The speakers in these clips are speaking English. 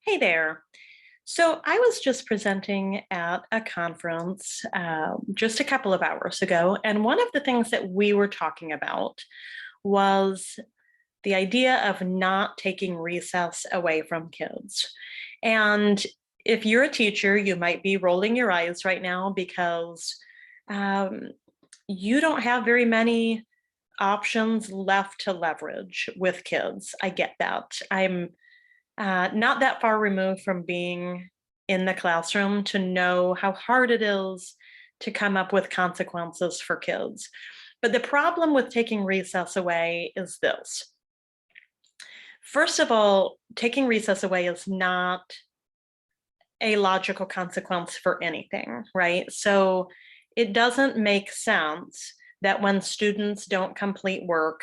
Hey there. So I was just presenting at a conference just a couple of hours ago, and one of the things that we were talking about was the idea of not taking recess away from kids. And if you're a teacher, you might be rolling your eyes right now because um, you don't have very many options left to leverage with kids. I get that. I'm not that far removed from being in the classroom to know how hard it is to come up with consequences for kids. But the problem with taking recess away is this. First of all, taking recess away is not a logical consequence for anything, right? So it doesn't make sense that when students don't complete work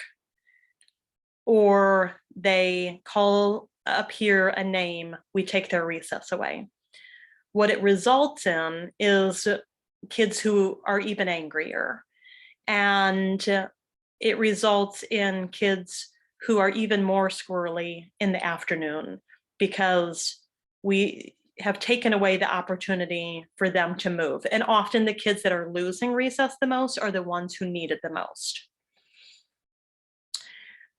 or they call up here a name, we take their recess away. What it results in is kids who are even angrier. And it results in kids who are even more squirrely in the afternoon because we have taken away the opportunity for them to move. And often the kids that are losing recess the most are the ones who need it the most.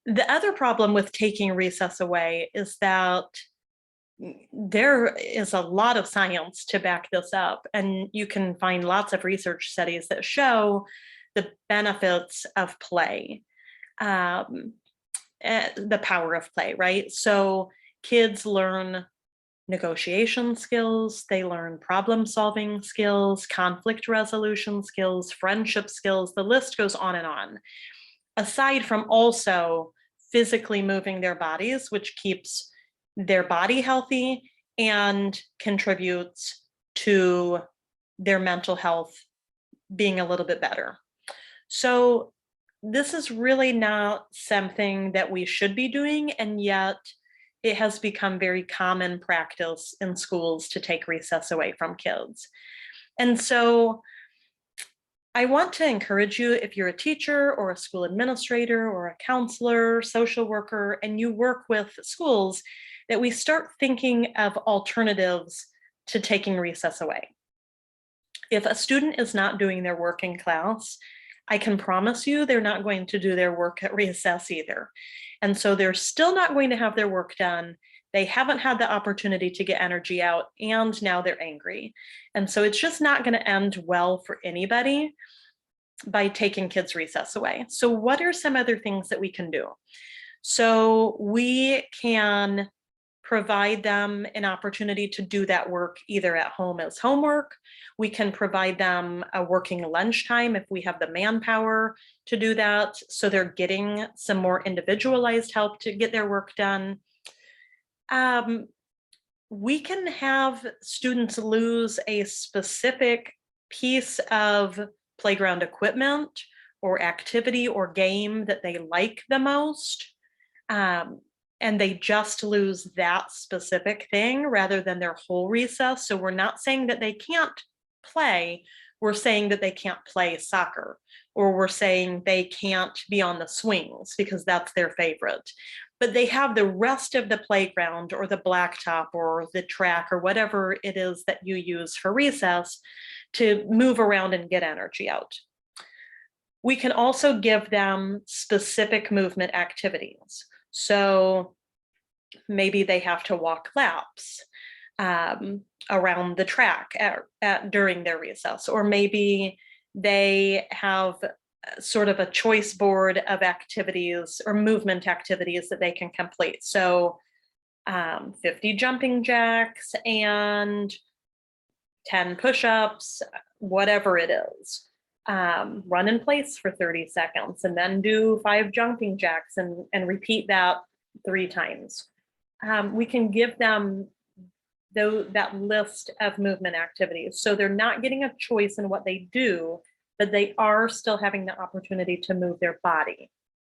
The other problem with taking recess away is that there is a lot of science to back this up, and you can find lots of research studies that show the benefits of play, the power of play, right? So kids learn negotiation skills, they learn problem solving skills, conflict resolution skills, friendship skills, the list goes on and on. Aside from also physically moving their bodies, which keeps their body healthy and contributes to their mental health being a little bit better. So this is really not something that we should be doing, and yet it has become very common practice in schools to take recess away from kids. And so I want to encourage you, if you're a teacher or a school administrator or a counselor, social worker, and you work with schools, that we start thinking of alternatives to taking recess away. If a student is not doing their work in class, I can promise you they're not going to do their work at recess either. And so they're still not going to have their work done. They haven't had the opportunity to get energy out, and now they're angry. And so it's just not going to end well for anybody by taking kids' recess away. So what are some other things that we can do? So we can provide them an opportunity to do that work either at home as homework. We can provide them a working lunchtime if we have the manpower to do that, so they're getting some more individualized help to get their work done. We can have students lose a specific piece of playground equipment or activity or game that they like the most. And they just lose that specific thing rather than their whole recess. So we're not saying that they can't play, we're saying that they can't play soccer, or we're saying they can't be on the swings because that's their favorite. But they have the rest of the playground or the blacktop or the track or whatever it is that you use for recess to move around and get energy out. We can also give them specific movement activities. So maybe they have to walk laps around the track during their recess, or maybe they have sort of a choice board of activities or movement activities that they can complete. So 50 jumping jacks and 10 push-ups, whatever it is. Run in place for 30 seconds and then do 5 jumping jacks and repeat that 3 times. We can give them that list of movement activities. So they're not getting a choice in what they do, but they are still having the opportunity to move their body,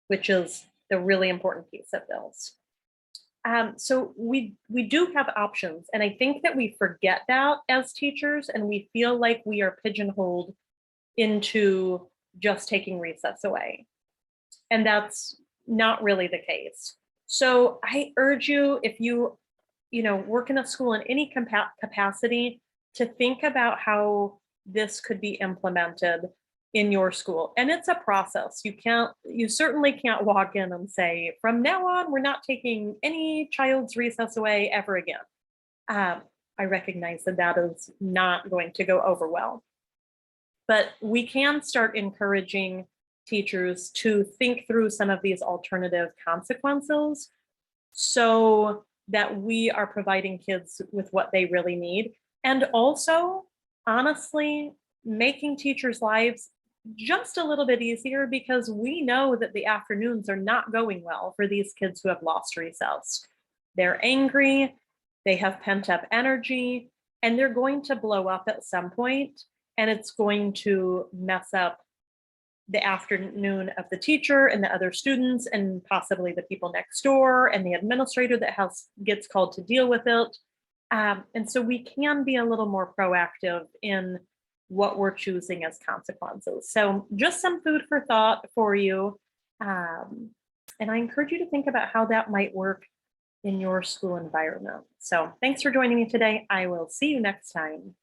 which is the really important piece of this. So we do have options, and I think that we forget that as teachers, and we feel like we are pigeonholed into just taking recess away. And that's not really the case. So I urge you, if you work in a school in any capacity, to think about how this could be implemented in your school. And it's a process. You certainly can't walk in and say, from now on, we're not taking any child's recess away ever again. Um, I recognize that that is not going to go over well. But we can start encouraging teachers to think through some of these alternative consequences so that we are providing kids with what they really need. And also, honestly, making teachers' lives just a little bit easier, because we know that the afternoons are not going well for these kids who have lost recess. They're angry, they have pent up energy, and they're going to blow up at some point, and it's going to mess up the afternoon of the teacher and the other students and possibly the people next door and the administrator that gets called to deal with it. And so we can be a little more proactive in what we're choosing as consequences. So just some food for thought for you. And I encourage you to think about how that might work in your school environment. So thanks for joining me today. I will see you next time.